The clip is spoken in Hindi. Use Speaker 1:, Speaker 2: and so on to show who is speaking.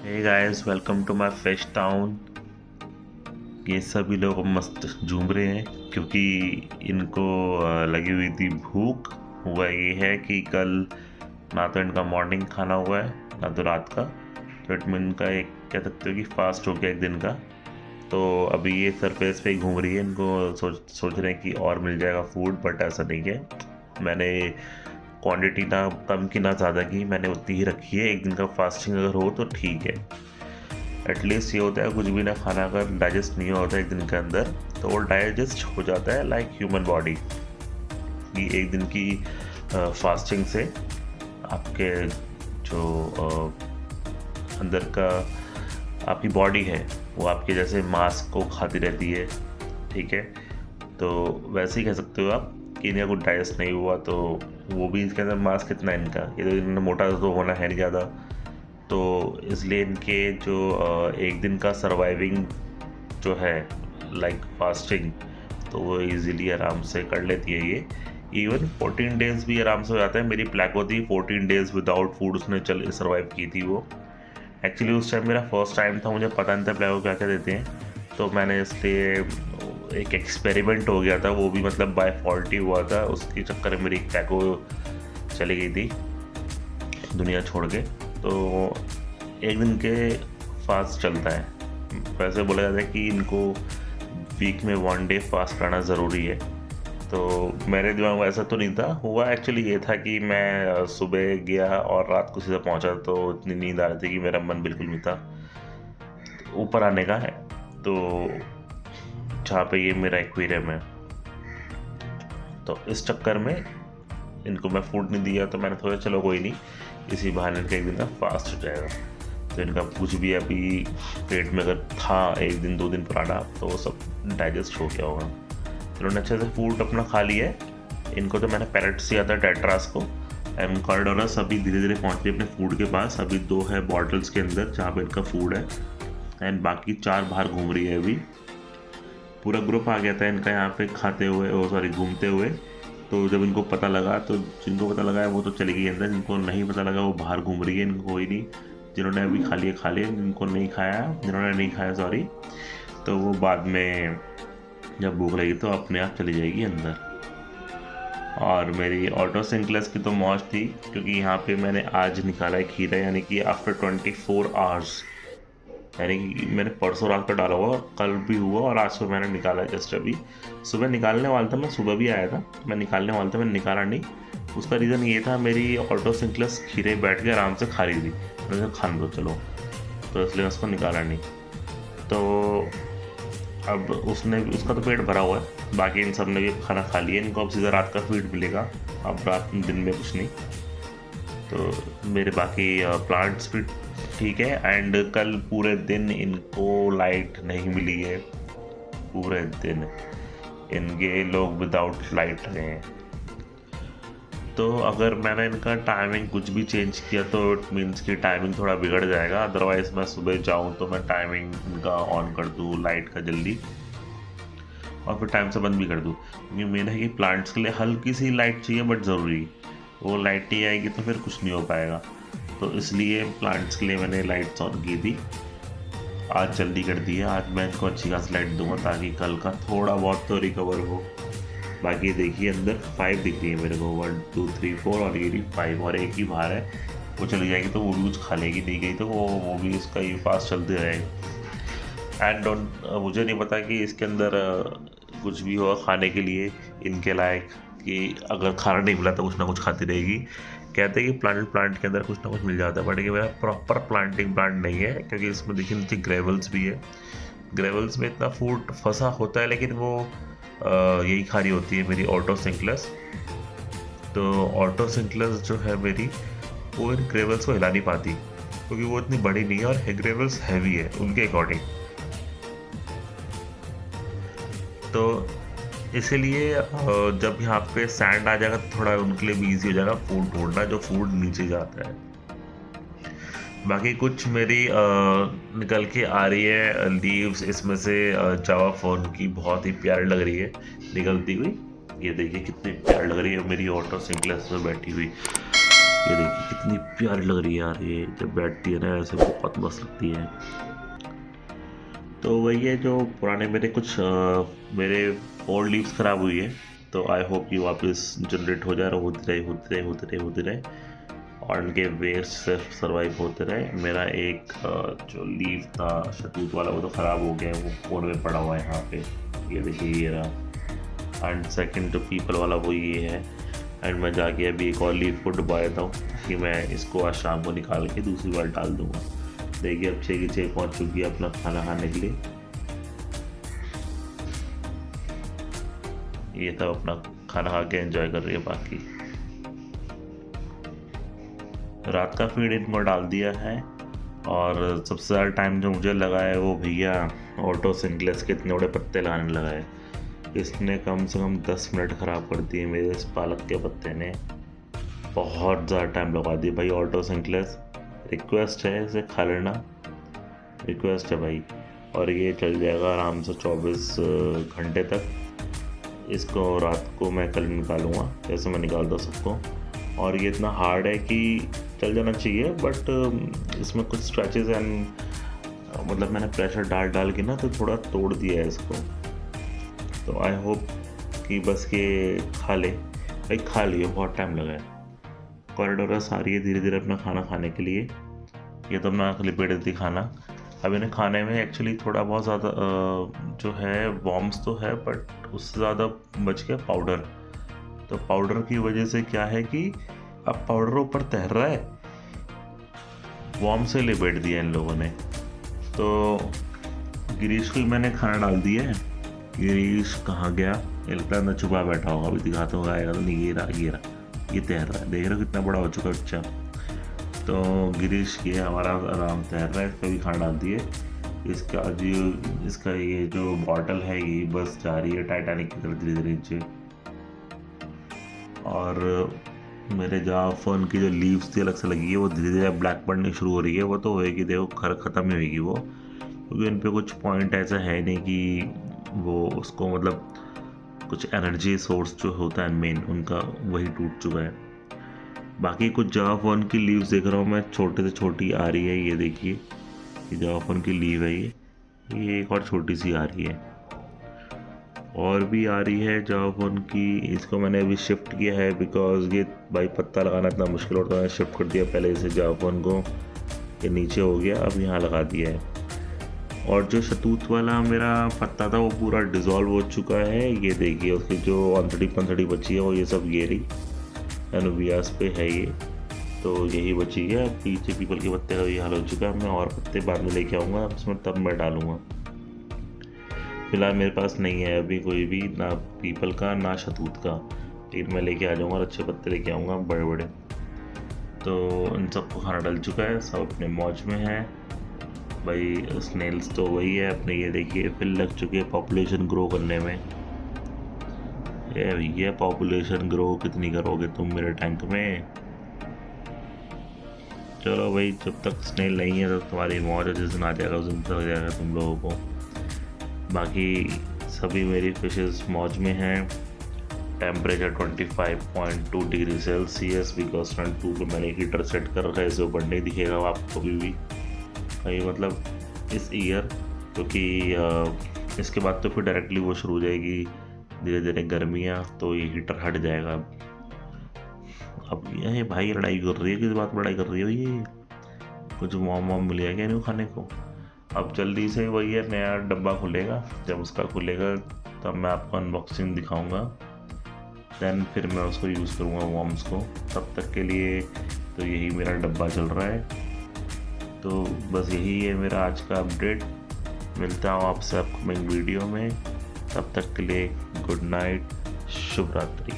Speaker 1: Hey guys, welcome to my fish town. ये सभी लोग मस्त झूम रहे हैं क्योंकि इनको लगी हुई थी भूख। हुआ ये है कि कल ना तो इनका मॉर्निंग खाना हुआ है ना तो रात का, तो इट मीन का एक कह सकते हो कि फास्ट हो गया एक दिन का। तो अभी ये सरफेस पे ही घूम रही है, इनको सोच रहे हैं कि और मिल जाएगा फूड, बट ऐसा नहीं है। मैंने क्वांटिटी ना कम की ना ज़्यादा की, मैंने उतनी ही रखी है। एक दिन का फास्टिंग अगर हो तो ठीक है। एटलीस्ट ये होता है कुछ भी ना खाना अगर डाइजेस्ट नहीं होता एक दिन के अंदर तो वो डाइजेस्ट हो जाता है लाइक ह्यूमन बॉडी की। एक दिन की फास्टिंग से आपके जो अंदर का आपकी बॉडी है वो आपके जैसे मांस को खाती रहती है, ठीक है। तो वैसे ही कह सकते हो आप कि इनका कुछ डाइजेस्ट नहीं हुआ तो वो भी इसके अंदर मांस कितना है इनका, ये तो इन्होंने मोटा तो होना है नहीं ज़्यादा। तो इसलिए इनके जो एक दिन का सर्वाइविंग जो है लाइक फास्टिंग, तो वो इजीली आराम से कर लेती है ये। इवन 14 डेज़ भी आराम से हो जाता है। मेरी प्लेको थी 14 डेज़ विदाउट फूड, उसने चल सर्वाइव की थी वो। एक्चुअली उस टाइम मेरा फर्स्ट टाइम था, मुझे पता नहीं था प्लेको क्या क्या देते हैं, तो मैंने इसलिए एक एक्सपेरिमेंट हो गया था, वो भी मतलब बाय फॉल्ट ही हुआ था। उसके चक्कर में मेरी प्लेको चली गई थी दुनिया छोड़ के। तो एक दिन के फास्ट चलता है। वैसे बोला जाता है कि इनको वीक में 1 डे फास्ट करना ज़रूरी है। तो मेरे दिमाग में ऐसा तो नहीं था। हुआ एक्चुअली ये था कि मैं सुबह गया और रात को सीधा पहुंचा, तो इतनी नींद आ रही थी कि मेरा मन बिल्कुल नहीं था ऊपर आने का है। तो जहाँ पे ये मेरा एक्वेरियम है, तो इस चक्कर में इनको मैं फूड नहीं दिया। तो मैंने सोचा चलो कोई नहीं, इसी बहाने इनका एक दिन का फास्ट हो जाएगा। तो इनका कुछ भी अभी पेट में अगर था 1 दिन 2 दिन पुराना, तो वो सब डाइजेस्ट हो गया होगा। इन्होंने अच्छे से फूड अपना खा लिया है। इनको तो मैंने पैरेट्स दिया था, टेट्रास को। एंड कॉरिडोरस अभी धीरे धीरे पहुँच रही है अपने फूड के पास। अभी 2 है बॉटल्स के अंदर जहाँ पर इनका फूड है, एंड बाकी 4 बाहर घूम रही है। अभी पूरा ग्रुप आ गया था इनका यहाँ पे खाते हुए, ओ सॉरी घूमते हुए। तो जब इनको पता लगा, तो जिनको पता लगा है वो तो चली गई अंदर, जिनको नहीं पता लगा वो बाहर घूम रही है। इनको कोई नहीं, जिन्होंने अभी खा लिया, जिनको नहीं खाया, जिन्होंने नहीं खाया सॉरी, तो वो बाद में जब भूख लगी तो अपने आप चली जाएगी अंदर। और मेरी ऑटो सिंक्लेस की तो मौज थी, क्योंकि यहाँ पे मैंने आज निकाला है खीरा, यानी कि आफ्टर 24 आवर्स। यानी कि मैंने परसों रात को डाला हुआ, कल भी हुआ और आज सुबह मैंने निकाला। जस्ट अभी सुबह निकालने वाला था मैं, सुबह भी आया था, मैं निकालने वाला था, मैंने निकाला नहीं। उसका रीज़न ये था, मेरी ऑटो सिंक्लेस खीरे बैठ के आराम से खा रही थी, मैंने कहा खाने दो चलो, तो इसलिए उसको निकाला नहीं। तो अब उसका तो पेट भरा हुआ है, बाकी इन सब ने भी खाना खा लिया। इनको अब सीधा रात का फीड मिलेगा, अब रात दिन में कुछ नहीं। तो मेरे बाकी प्लांट्स भी ठीक है। एंड कल पूरे दिन इनको लाइट नहीं मिली है, पूरे दिन इनके लोग विदाउट लाइट रहे हैं। तो अगर मैंने इनका टाइमिंग कुछ भी चेंज किया तो इट मीन्स कि टाइमिंग थोड़ा बिगड़ जाएगा। अदरवाइज़ मैं सुबह जाऊँ तो मैं टाइमिंग इनका ऑन कर दूँ लाइट का जल्दी, और फिर टाइम से बंद भी कर दूँ। क्योंकि मेन है कि प्लांट्स के लिए हल्की सी लाइट चाहिए, बट ज़रूरी। वो लाइट नहीं आएगी तो फिर कुछ नहीं हो पाएगा। तो इसलिए प्लांट्स के लिए मैंने लाइट्स ऑन की थी। आज जल्दी कर दी है, आज मैं इनको अच्छी खासी लाइट दूंगा ताकि कल का थोड़ा बहुत तो रिकवर हो। बाकी देखिए अंदर 5 दिख रही है मेरे को, 1 2 3 4, और ये 5, और एक ही बाहर है। वो चली जाएगी तो वो भी कुछ खा लेगी, नहीं गई तो वो भी उसका ये फास्ट चलते रहेगा। एंड मुझे नहीं पता कि इसके अंदर कुछ भी होगा खाने के लिए इनके लायक, कि अगर खाना नहीं मिला तो कुछ ना कुछ खाती रहेगी। कहते हैं कि प्लांट के अंदर कुछ ना कुछ मिल जाता है, बट ये मेरा प्रॉपर प्लांटिंग प्लांट नहीं है, क्योंकि इसमें देखिए नीचे ग्रेवल्स भी है। ग्रेवल्स में इतना फूड फंसा होता है, लेकिन वो यही खा रही होती है मेरी ऑटो सिंक्लेस। तो ऑटो सिंक्लेस जो है मेरी, वो इन ग्रेवल्स को हिला नहीं पाती, क्योंकि वो इतनी बड़ी नहीं है और ग्रेवल्स हैवी है उनके अकॉर्डिंग। तो इसीलिए जब यहाँ पे सैंड आ जाएगा तो थोड़ा उनके लिए भी ईजी हो जाएगा फूड ढूंढना, जो फूड नीचे जाता है। बाकी कुछ मेरी निकल के आ रही है लीव्स, इसमें से जावा फोन की बहुत ही प्यारी लग रही है निकलती हुई। ये देखिए कितनी प्यारी लग रही है मेरी ऑटो सिंक्लेस में बैठी हुई। ये देखिए कितनी प्यारी लग रही है यार, ये जब बैठती है ना ऐसे बहुत मस्त लगती है। तो वही है, जो पुराने मेरे कुछ मेरे ओल्ड लीव्स ख़राब हुई है, तो आई होप कि वापस जनरेट हो जाए और होती रहे होती रहे होती रहे होती रहे और उनके वेस्ट से सर्वाइव होते रहे। मेरा एक जो लीव था शतूत वाला वो तो ख़राब हो गया है, वो फोन में पड़ा हुआ है यहाँ पे, ये देखिए ये रहा। एंड सेकंड जो पीपल वाला वो ये है। एंड मैं जाके अभी एक और लीव को डुबा देता हूँ कि मैं इसको आज शाम को निकाल के दूसरी बार डाल दूँगा। देखिए अब 6 की 6 पहुँच चुकी है अपना खाना खाने के लिए। ये तब अपना खाना खा के एंजॉय कर रही है। बाकी रात का फीड इनको डाल दिया है। और सबसे ज़्यादा टाइम जो मुझे लगा है वो भैया ऑटो सिंक्लेस के इतने बड़े पत्ते लाने लगा है। इसने कम से कम 10 मिनट ख़राब कर दिए मेरे इस पालक के पत्ते ने, बहुत ज़्यादा टाइम लगा दिया भाई। ऑटो सिंक्लेस रिक्वेस्ट है, इसे खा लेना, रिक्वेस्ट है भाई। और ये चल जाएगा आराम से 24 घंटे तक। इसको रात को मैं कल निकालूंगा, जैसे मैं निकालता सबको। और ये इतना हार्ड है कि चल जाना चाहिए, बट इसमें कुछ स्क्रैचेस एंड मतलब मैंने प्रेशर डाल डाल के ना तो थोड़ा तोड़ दिया है इसको। तो आई होप कि बस ये खा ले भाई, खा लियो, बहुत टाइम लगा है। कॉरिडोरस आ रही है धीरे धीरे अपना खाना खाने के लिए। ये तो अपना लिपेट देती खाना। अब इन्हें खाने में एक्चुअली थोड़ा बहुत ज़्यादा जो है वॉर्म्स तो है, बट उससे ज़्यादा बच गया पाउडर। तो पाउडर की वजह से क्या है कि अब पाउडर ऊपर तैर रहा है, वॉर्म से लिपेट दिया इन लोगों ने। तो गिरीश को मैंने खाना डाल दिया है। गिरीश कहाँ गया, ये लगता है मैं छुपा बैठा होगा, अभी दिखाता हूँ आएगा तो नहीं। ये तैर रहा है, देख रहे हो कितना बड़ा हो चुका है बच्चा। तो गिरीश ये हमारा आराम तैर रहा है, इसका भी खाना डाल दिए। इसका ये जो बॉटल है ये बस जा रही है टाइटैनिक की तरफ धीरे धीरे नीचे। और मेरे जहाँ फ़ोन की जो लीव्स थी अलग से लगी है वो धीरे धीरे ब्लैक पड़नी शुरू हो रही है। वो तो होएगी, देखो खर ख़त्म ही होएगी वो, क्योंकि इन पे कुछ पॉइंट ऐसा है नहीं कि वो उसको मतलब कुछ एनर्जी सोर्स जो होता है मेन उनका वही टूट चुका है। बाकी कुछ जावा फ़ोन की लीव्स देख रहा हूँ मैं, छोटे से छोटी आ रही है। ये देखिए ये जावा फ़ोन की लीव है, ये एक और छोटी सी आ रही है, और भी आ रही है जावा फ़ोन की। इसको मैंने अभी शिफ्ट किया है बिकॉज ये भाई पत्ता लगाना इतना मुश्किल होता है। मैंने शिफ्ट कर दिया पहले इसे जावा फ़ोन को, ये नीचे हो गया, अब यहाँ लगा दिया है। और जो शतूत वाला मेरा पत्ता था वो पूरा डिज़ोल्व हो चुका है। ये देखिए उसकी जो अंतड़ी पंथड़ी बची है वो ये सब गिरी एनुबियास पे है ये, तो यही बची है। पीछे पीपल के पत्ते का ये हाल हो चुका है। मैं और पत्ते बाद में लेके आऊँगा उसमें, तब मैं डालूँगा। फिलहाल मेरे पास नहीं है अभी कोई भी, ना पीपल का ना शतूत का, लेकिन मैं लेके आ जाऊँगा और अच्छे पत्ते लेके आऊँगा बड़े बड़े। तो इन सबको खाना डल चुका है, सब अपने मौज में है भाई। स्नेल्स तो वही है अपने, ये देखिए फिर लग चुके हैं पॉपुलेशन ग्रो करने में। ये भैया पॉपुलेशन ग्रो कितनी करोगे तुम मेरे टैंक में। चलो भाई, जब तक स्नेल नहीं है तब तुम्हारी मौज है, जिस दिन आ जाएगा उस दिन पता लग जाएगा तुम लोगों को। बाकी सभी मेरी फिशेस मौज में हैं। Temperature 25.2 degree Celsius, because front 2 पे मैंने हीटर सेट कर रखा है, इसे ऊपर नहीं दिखेगा आपको कभी भी भाई, मतलब इस ईयर, क्योंकि इसके बाद तो फिर डायरेक्टली वो शुरू हो जाएगी धीरे धीरे गर्मियाँ, तो ये हीटर हट जाएगा। अब ये भाई लड़ाई कर रही है, किस बात पर लड़ाई कर रही है ये? कुछ वॉम मिल गया क्या इन्हें खाने को? अब जल्दी से वही है, नया डब्बा खुलेगा, जब उसका खुलेगा तब मैं आपको अनबॉक्सिंग दिखाऊंगा, दैन फिर मैं उसको यूज़ करूँगा वॉर्म्स को। तब तक के लिए तो यही मेरा डब्बा चल रहा है। तो बस यही है मेरा आज का अपडेट। मिलता हूँ आपसे अपकमिंग वीडियो में, तब तक के लिए गुड नाइट, शुभ रात्रि।